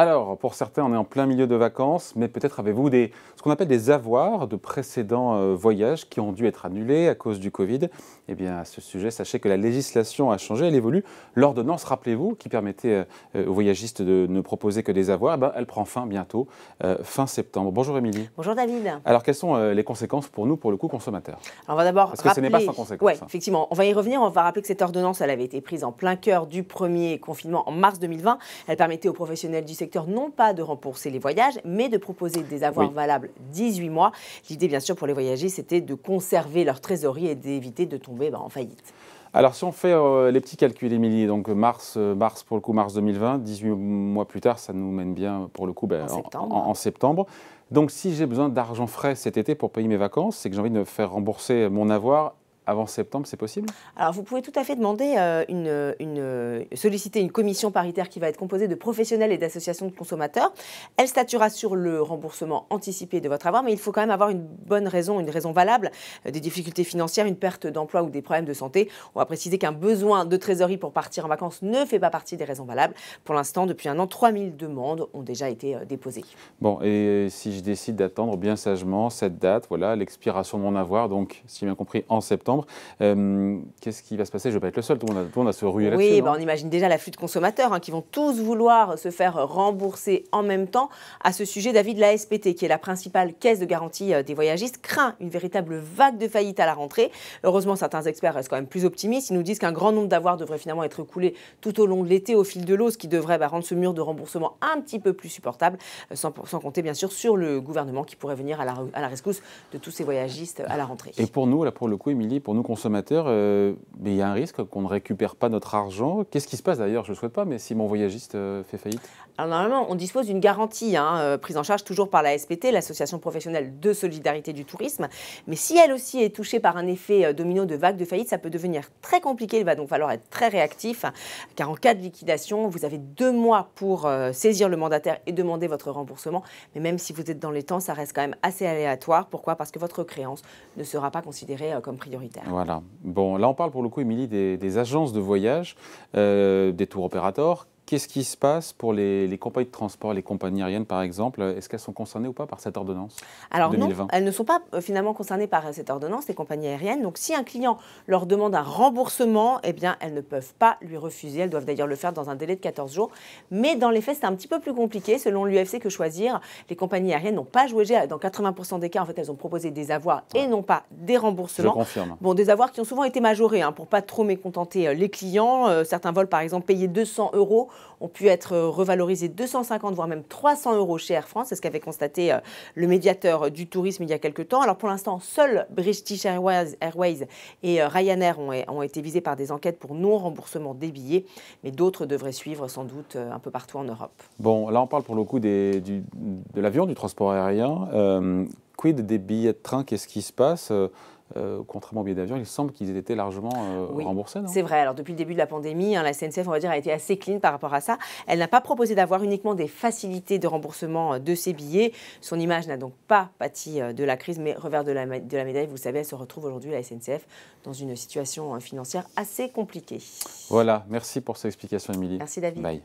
Alors, pour certains, on est en plein milieu de vacances, mais peut-être avez-vous ce qu'on appelle des avoirs de précédents voyages qui ont dû être annulés à cause du Covid. Eh bien, à ce sujet, sachez que la législation a changé, elle évolue. L'ordonnance, rappelez-vous, qui permettait aux voyagistes de ne proposer que des avoirs, elle prend fin bientôt, fin septembre. Bonjour Émilie. Bonjour David. Alors, quelles sont les conséquences pour nous, pour le coup, consommateurs? Alors, on va d'abord Parce que ce n'est pas sans conséquences. Oui, effectivement. On va y revenir. On va rappeler que cette ordonnance, elle avait été prise en plein cœur du premier confinement en mars 2020. Elle permettait aux professionnels du secteur non pas de rembourser les voyages, mais de proposer des avoirs valables 18 mois. L'idée, bien sûr, pour les voyagistes, c'était de conserver leur trésorerie et d'éviter de tomber en faillite. Alors, si on fait les petits calculs, Émilie, donc mars, pour le coup, mars 2020, 18 mois plus tard, ça nous mène bien, pour le coup, en septembre. Donc, si j'ai besoin d'argent frais cet été pour payer mes vacances, c'est que j'ai envie de me faire rembourser mon avoir avant septembre, c'est possible? Alors, vous pouvez tout à fait demander solliciter une commission paritaire qui va être composée de professionnels et d'associations de consommateurs. Elle statuera sur le remboursement anticipé de votre avoir, mais il faut quand même avoir une bonne raison, une raison valable, des difficultés financières, une perte d'emploi ou des problèmes de santé. On va préciser qu'un besoin de trésorerie pour partir en vacances ne fait pas partie des raisons valables. Pour l'instant, depuis un an, 3000 demandes ont déjà été déposées. Bon, et si je décide d'attendre bien sagement cette date, voilà, l'expiration de mon avoir, donc, si j'ai bien compris, en septembre, qu'est-ce qui va se passer? Je ne vais pas être le seul, tout le monde a se ruer là-dessus. Oui, on imagine déjà l'afflux de consommateurs qui vont tous vouloir se faire rembourser en même temps. À ce sujet, David, la SPT, qui est la principale caisse de garantie des voyagistes, craint une véritable vague de faillite à la rentrée. Heureusement, certains experts restent quand même plus optimistes. Ils nous disent qu'un grand nombre d'avoirs devraient finalement être coulés tout au long de l'été au fil de l'eau, ce qui devrait rendre ce mur de remboursement un petit peu plus supportable, sans compter bien sûr sur le gouvernement qui pourrait venir à la rescousse de tous ces voyagistes à la rentrée. Et pour nous, là pour le coup, Émilie, pour nous consommateurs, il y a un risque qu'on ne récupère pas notre argent. Qu'est-ce qui se passe d'ailleurs? Je ne le souhaite pas, mais si mon voyagiste fait faillite? Alors normalement, on dispose d'une garantie prise en charge toujours par la SPT, l'Association professionnelle de solidarité du tourisme. Mais si elle aussi est touchée par un effet domino de vague de faillite, ça peut devenir très compliqué. Il va donc falloir être très réactif, car en cas de liquidation, vous avez 2 mois pour saisir le mandataire et demander votre remboursement. Mais même si vous êtes dans les temps, ça reste quand même assez aléatoire. Pourquoi? Parce que votre créance ne sera pas considérée comme prioritaire. Voilà. Bon, là on parle pour le coup, Émilie, des agences de voyage, des tours opérateurs. Qu'est-ce qui se passe pour les compagnies de transport, les compagnies aériennes par exemple? Est-ce qu'elles sont concernées ou pas par cette ordonnance? Alors 2020? Non, elles ne sont pas finalement concernées par cette ordonnance, les compagnies aériennes. Donc si un client leur demande un remboursement, eh bien elles ne peuvent pas lui refuser. Elles doivent d'ailleurs le faire dans un délai de 14 jours. Mais dans les faits, c'est un petit peu plus compliqué. Selon l'UFC Que Choisir, les compagnies aériennes n'ont pas joué. Dans 80% des cas, en fait, elles ont proposé des avoirs et non pas des remboursements. Je confirme. Bon, des avoirs qui ont souvent été majorés pour pas trop mécontenter les clients. Certains vols, par exemple, payés 200 € ont pu être revalorisés 250 voire même 300 € chez Air France. C'est ce qu'avait constaté le médiateur du tourisme il y a quelques temps. Alors pour l'instant, seuls British Airways et Ryanair ont été visés par des enquêtes pour non-remboursement des billets, mais d'autres devraient suivre sans doute un peu partout en Europe. Bon, là on parle pour le coup de l'avion, du transport aérien. Quid des billets de train? Qu'est-ce qui se passe? Contrairement aux billets d'avion, il semble qu'ils aient été largement remboursés, non? C'est vrai. Alors, depuis le début de la pandémie, la SNCF, on va dire, a été assez clean par rapport à ça. Elle n'a pas proposé d'avoir uniquement des facilités de remboursement de ses billets. Son image n'a donc pas pâti de la crise, mais revers de la médaille, vous savez, elle se retrouve aujourd'hui, la SNCF, dans une situation financière assez compliquée. Voilà, merci pour cette explication, Émilie. Merci, David. Bye.